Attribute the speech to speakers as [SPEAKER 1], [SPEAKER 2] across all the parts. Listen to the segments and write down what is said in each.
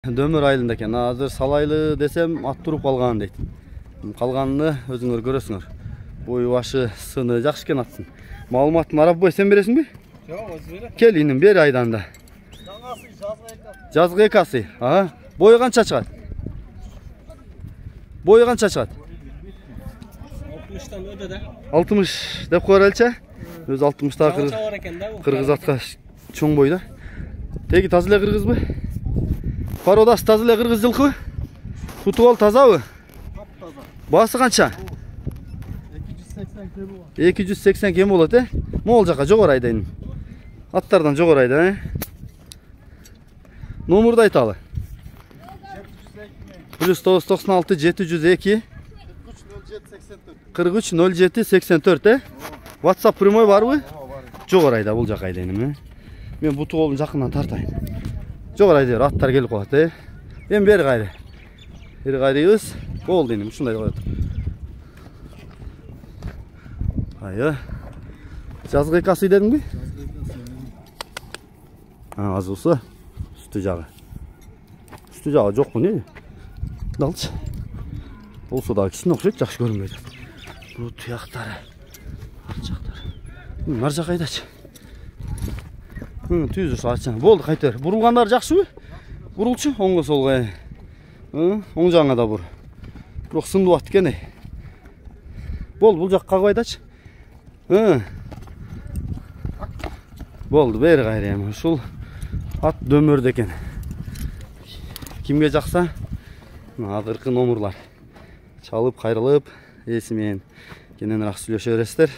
[SPEAKER 1] Дөмөр айылында экен. Азыр салайлы десем ат туруп калган дейт. Калганын өзүңөр көрөсүңөр. Бою башы сыны жакшы экен аттын. Маалыматын арап бой сен бересиңби?
[SPEAKER 2] Жок, өзү берет.
[SPEAKER 1] Кел иним бер айданда. Жазгы экасы. Бою канча чыгат? Бою канча чыгат?
[SPEAKER 2] 60тан өтө да.
[SPEAKER 1] 60 деп коелучу. Өз 60та кыргыз атка чоң бой да. Теги таза эле кыргызбы? Пародасы таза эле кыргыз жылкы? Футбол тазабы?
[SPEAKER 2] Таза.
[SPEAKER 1] Басы канча?
[SPEAKER 2] 280 км.
[SPEAKER 1] 280 км болот, Могул жака жогору айдайын. Аттардан жогору айда, Номурду айталы. +996 702 43 07 84, WhatsApp прямой барбы? Жогору айда, бул жака айдайын. Мен буту колун жакындан тартайын. Жогору айда, аттар келип калат, Эми бери кайры. Бери кайрыбыз. Болду эми, ушундай коет. Айы. Жазгы экасы дедиңби? Азысы. Үстү жагы. Үстү жагы жокпу, не? Далчы. Болсо да кичине окшойт, жакшы көрүнбөйт. Бул туяктары. Арчактар. Нар жак айдачы. Түзүш ачаң. Болду, кайтер. Бурулгандар жакшыбы? Бурулчу, оңго солго. Оң жагыңа да бур. Бирок сындып атты экен. Болду, бул жакка кайдачы. Болду, бери кайрайм. Ушул ат дөмөрдө экен. Кимге жакса, азыркы номурлар чалып, кайрылып, эси менен кененирээк сүйлөшө бересиздер.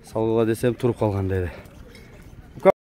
[SPEAKER 1] Салгыла десем туруп калган деди.